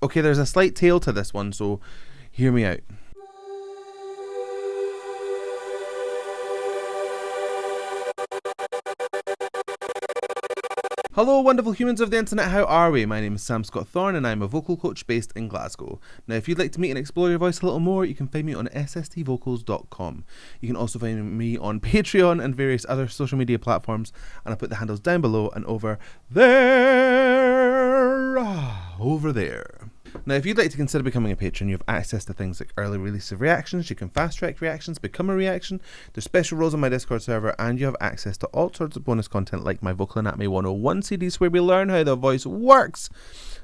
Okay, there's a slight tail to this one, so hear me out. Hello wonderful humans of the internet, how are we? My name is Sam Scott-Thorne and I'm a vocal coach based in Glasgow. Now if you'd like to meet and explore your voice a little more, you can find me on sstvocals.com. You can also find me on Patreon and various other social media platforms, and I'll put the handles down below and over there. Over there. Now if you'd like to consider becoming a patron, you have access to things like early release of reactions, you can fast track reactions, become a reaction, there's special roles on my Discord server, and you have access to all sorts of bonus content like my Vocal Anatomy 101 CDs where we learn how the voice works.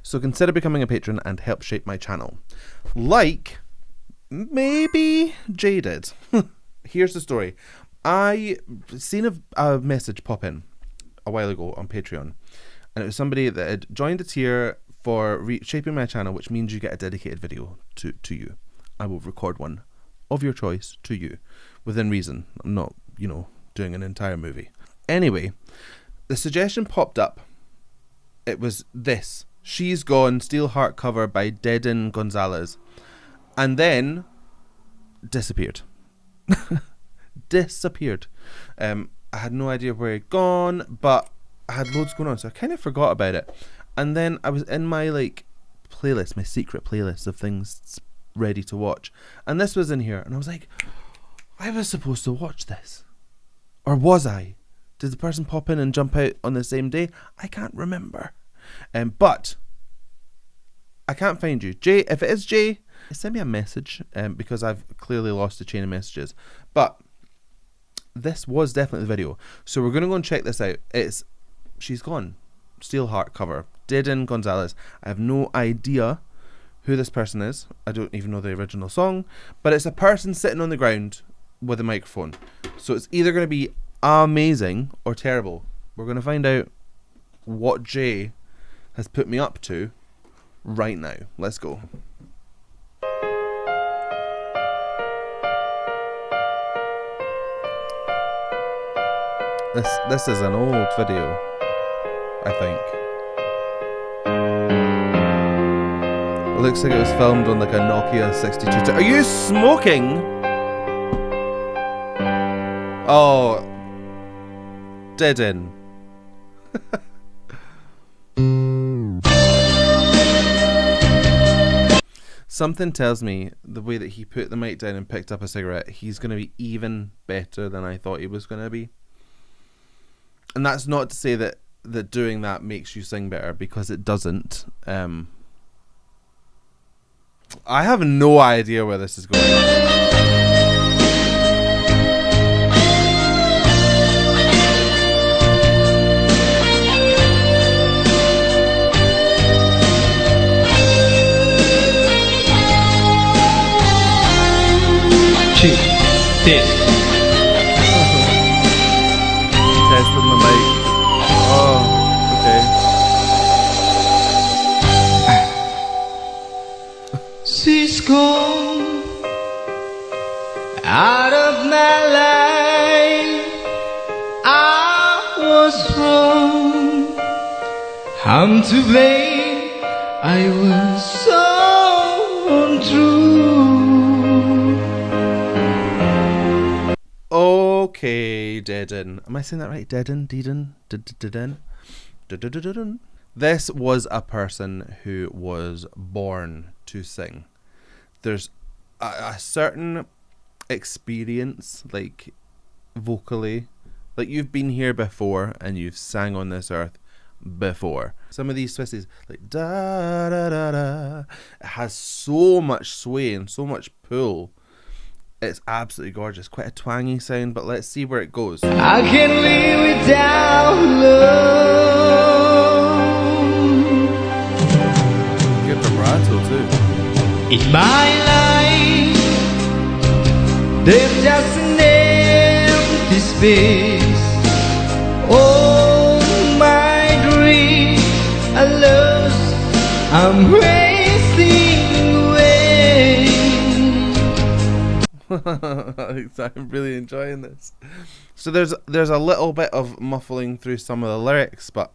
So consider becoming a patron and help shape my channel. Like maybe Jay did. Here's the story. I seen a message pop in a while ago on Patreon, and it was somebody that had joined a tier for shaping my channel, which means you get a dedicated video to you. I will record one of your choice to you within reason. I'm not, doing an entire movie. Anyway, the suggestion popped up. It was this: She's Gone Steelheart cover by Deden Gonzales, and then disappeared. Disappeared. I had no idea where it'd gone, but I had loads going on, so I kind of forgot about it. And then I was in my playlist, my secret playlist of things ready to watch, and this was in here, and I was like, I was supposed to watch this, or was I? Did the person pop in and jump out on the same day? I can't remember. But I can't find you, Jay. If it is Jay, send me a message, because I've clearly lost the chain of messages. But this was definitely the video, so we're gonna go and check this out. It's She's Gone Steelheart cover, Deden Gonzales. I have no idea who this person is. I don't even know the original song, but it's a person sitting on the ground with a microphone. So it's either going to be amazing or terrible. We're going to find out what Jay has put me up to right now. Let's go. This is an old video, I think. It looks like it was filmed on a Nokia 62. Are you smoking? Oh, Deden. Something tells me the way that he put the mic down and picked up a cigarette, he's going to be even better than I thought he was going to be. And that's not to say that doing that makes you sing better, because it doesn't. I have no idea where this is going. Test with the mic. Oh, okay. She's gone out of my life. I was wrong. I'm to blame. I was so untrue. Okay, Deden. Am I saying that right? Deden? This was a person who was born to sing. There's a certain experience, vocally. You've been here before and you've sang on this earth before. Some of these twisties, da da da da, it has so much sway and so much pull. It's absolutely gorgeous. Quite a twangy sound, but let's see where it goes. I can't live without love. Good vibrato too. In my life, there's just an empty space. All my dreams are lost. I'm wasting away. I'm really enjoying this. So there's a little bit of muffling through some of the lyrics, but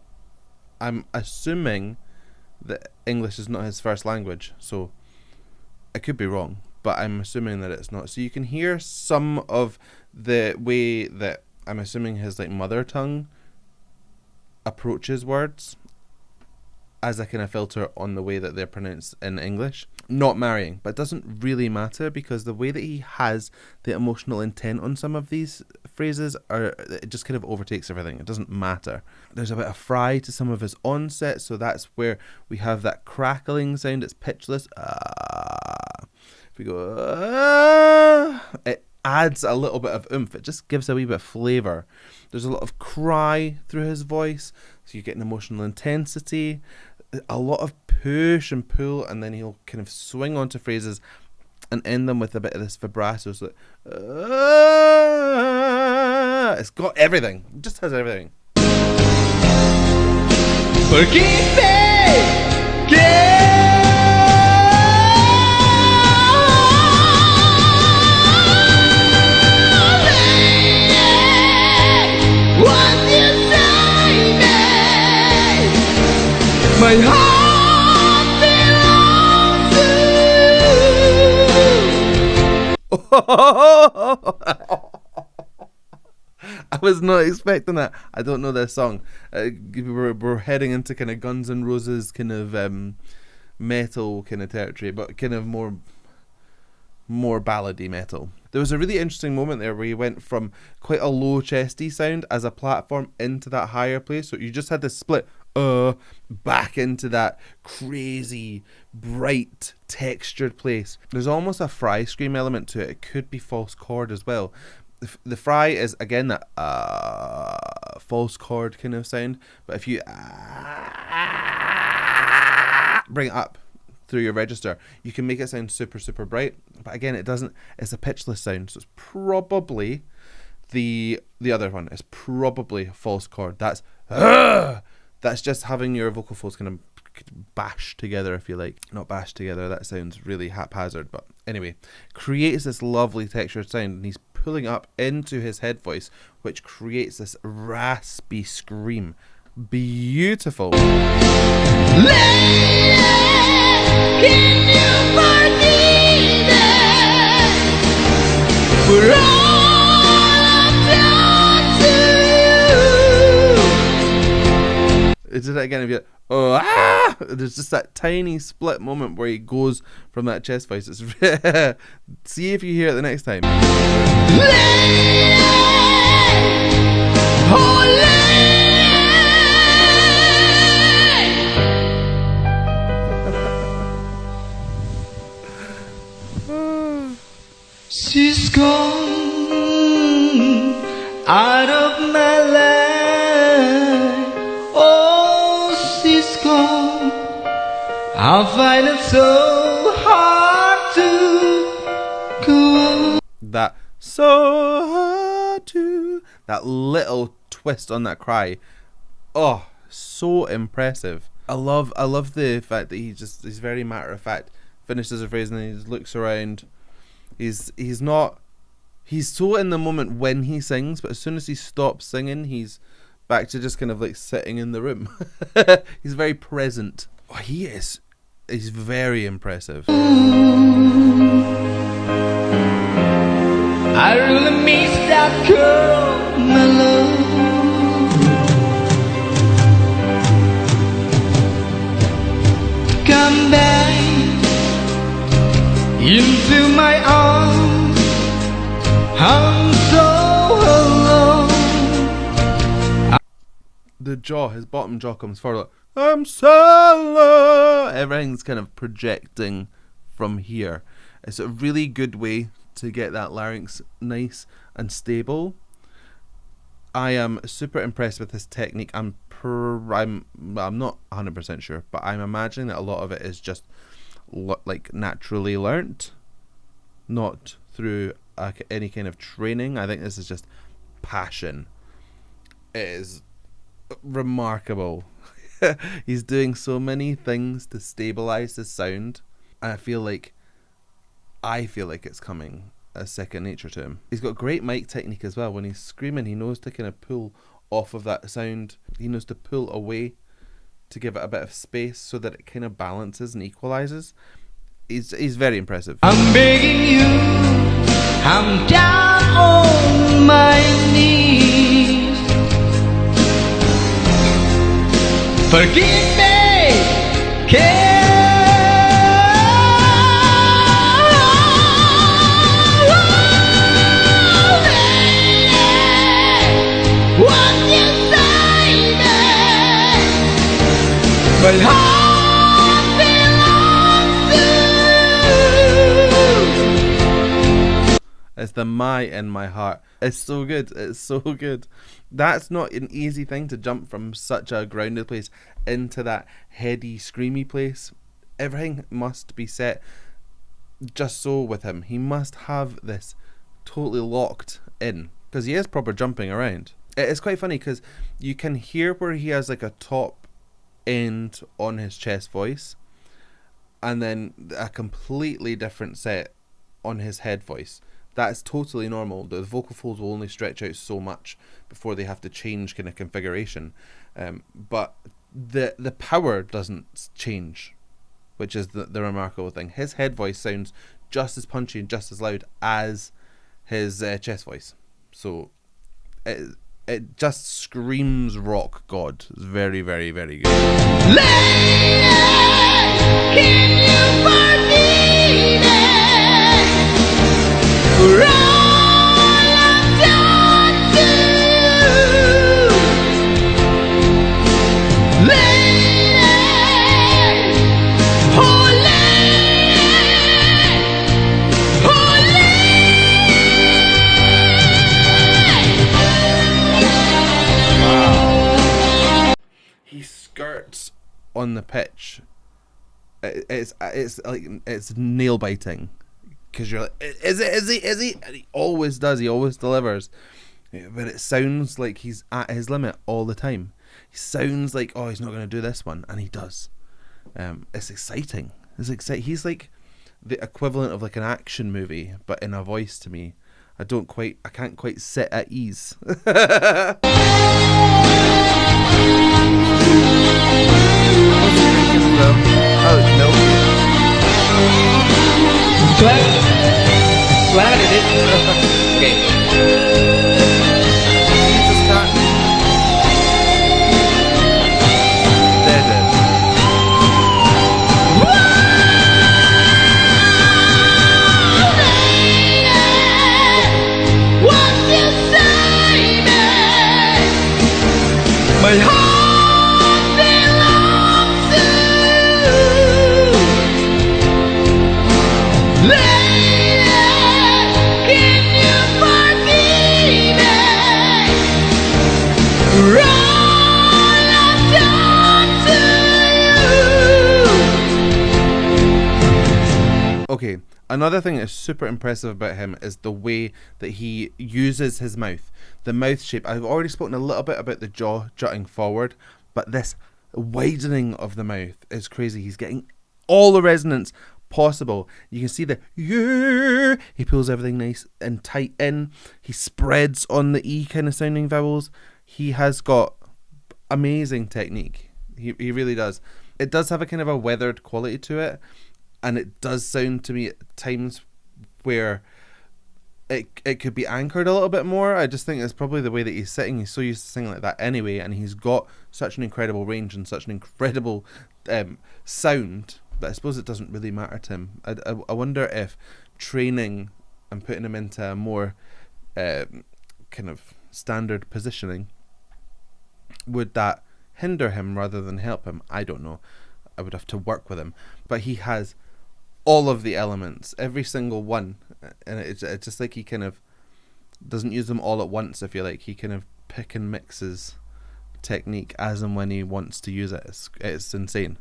I'm assuming that English is not his first language, so I could be wrong, but I'm assuming that it's not. So you can hear some of the way that I'm assuming his like mother tongue approaches words as a kind of filter on the way that they're pronounced in English. Not marrying, but it doesn't really matter because the way that he has the emotional intent on some of these phrases it just kind of overtakes everything. It doesn't matter. There's a bit of fry to some of his onset, so that's where we have that crackling sound. It's pitchless. If we go, it adds a little bit of oomph. It just gives a wee bit of flavour. There's a lot of cry through his voice, so you get an emotional intensity, a lot of push and pull, and then he'll kind of swing onto phrases and end them with a bit of this vibrato. So it's got everything. It just has everything. Forgive me, my heart belongs to you. I was not expecting that. I don't know this song. We're heading into kind of Guns N' Roses kind of metal kind of territory, but kind of more ballady metal. There was a really interesting moment there where he went from quite a low chesty sound as a platform into that higher place. So you just had this split back into that crazy bright textured place. There's almost a fry scream element to it. It could be false chord as well. The fry is again that false chord kind of sound, but if you bring it up through your register, you can make it sound super super bright, but again it doesn't. It's a pitchless sound, so it's probably the other one is probably false chord. That's just having your vocal folds kind of bash together, if you like. Not bash together, that sounds really haphazard, but anyway, creates this lovely textured sound, and he's pulling up into his head voice, which creates this raspy scream. Beautiful. Lady, can you forgive me for all I've done to you? Is it again? If you there's just that tiny split moment where he goes from that chest voice. It's see if you hear it the next time. Lady, oh lady. She's gone out of my life. Oh, she's gone. I find it so hard to go on. That so hard to, that little twist on that cry. Oh, so impressive. I love the fact that he's very matter of fact. Finishes a phrase and then he just looks around. He's so in the moment when he sings, but as soon as he stops singing, he's back to just kind of like sitting in the room. He's very present. Oh, he's very impressive. I really miss that girl, my love. Come back into my arms. I'm so alone. The jaw, his bottom jaw comes forward. I'm solo. Everything's kind of projecting from here. It's a really good way to get that larynx nice and stable. I am super impressed with his technique. I'm not 100% sure, but I'm imagining that a lot of it is just like naturally learnt, not through any kind of training. I think this is just passion. It is remarkable. He's doing so many things to stabilize his sound, and I feel like it's coming as second nature to him. He's got great mic technique as well. When he's screaming, he knows to kind of pull off of that sound. He knows to pull away to give it a bit of space so that it kind of balances and equalizes. He's very impressive. I'm begging you, I'm down on my knees. Forgive me, care. My heart belongs to you. It's the my in my heart. It's so good. It's so good. That's not an easy thing to jump from such a grounded place into that heady, screamy place. Everything must be set just so with him. He must have this totally locked in, because he is proper jumping around. It's quite funny because you can hear where he has like a top end on his chest voice and then a completely different set on his head voice. That's totally normal. The vocal folds will only stretch out so much before they have to change kind of configuration, but the power doesn't change, which is the remarkable thing. His head voice sounds just as punchy and just as loud as his chest voice, so it just screams rock god. It's very, very, very good. Lady, can you forgive me for all I've done to you? Lady, oh lady, oh lady. He skirts on the pitch. It's like it's nail biting, because you're like, is he? And he always does. He always delivers, but it sounds like he's at his limit all the time. He sounds like, oh, he's not going to do this one, and he does. It's exciting. He's like the equivalent of like an action movie, but in a voice to me. I can't quite sit at ease. Oh, it's milk. Glad it is. Okay. Jesus cat. Deden. What you say, man? My heart belongs to you. Lady, can you forgive me for all I've done to you? Okay, another thing that's super impressive about him is the way that he uses his mouth. The mouth shape. I've already spoken a little bit about the jaw jutting forward, but this widening of the mouth is crazy. He's getting all the resonance possible. You can see the yeah. He pulls everything nice and tight in. He spreads on the E kind of sounding vowels. He has got amazing technique. He really does. It does have a kind of a weathered quality to it, and it does sound to me at times where it could be anchored a little bit more. I just think it's probably the way that he's sitting. He's so used to singing like that anyway, and he's got such an incredible range and such an incredible sound that I suppose it doesn't really matter to him. I wonder if training and putting him into a more kind of standard positioning, would that hinder him rather than help him? I don't know. I would have to work with him. But he has all of the elements, every single one, and it's just like he kind of doesn't use them all at once. I feel like he kind of pick and mixes technique as and when he wants to use it. It's insane.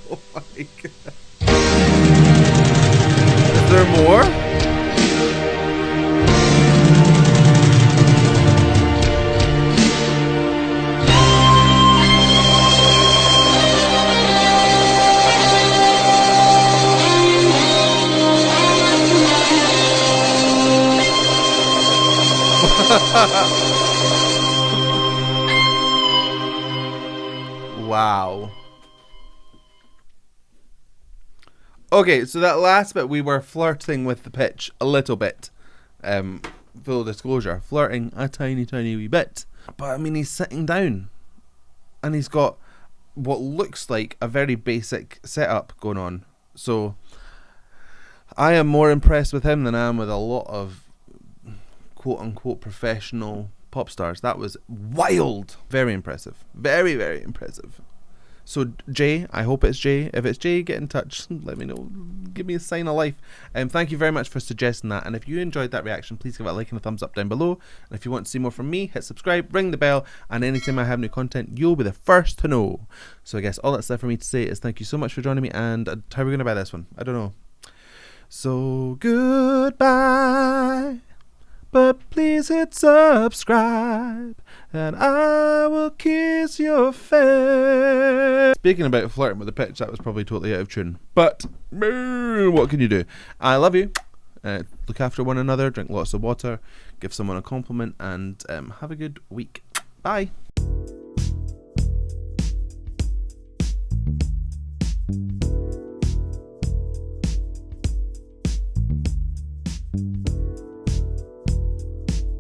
Oh my god. Is there more? Wow. Okay, so that last bit we were flirting with the pitch a little bit. Full disclosure, flirting a tiny wee bit. But I mean, he's sitting down and he's got what looks like a very basic setup going on. So I am more impressed with him than I am with a lot of quote unquote professional pop stars. That was wild. Very impressive. Very, very impressive. So Jay, I hope it's Jay. If it's Jay, get in touch. Let me know. Give me a sign of life. Thank you very much for suggesting that. And if you enjoyed that reaction, please give it a like and a thumbs up down below. And if you want to see more from me, hit subscribe, ring the bell, and anytime I have new content, you'll be the first to know. So I guess all that's left for me to say is thank you so much for joining me. And how are we going to buy this one? I don't know. So goodbye. But please hit subscribe, and I will kiss your face. Speaking about flirting with the pitch, that was probably totally out of tune. But what can you do? I love you. Look after one another, drink lots of water, give someone a compliment, and have a good week. Bye.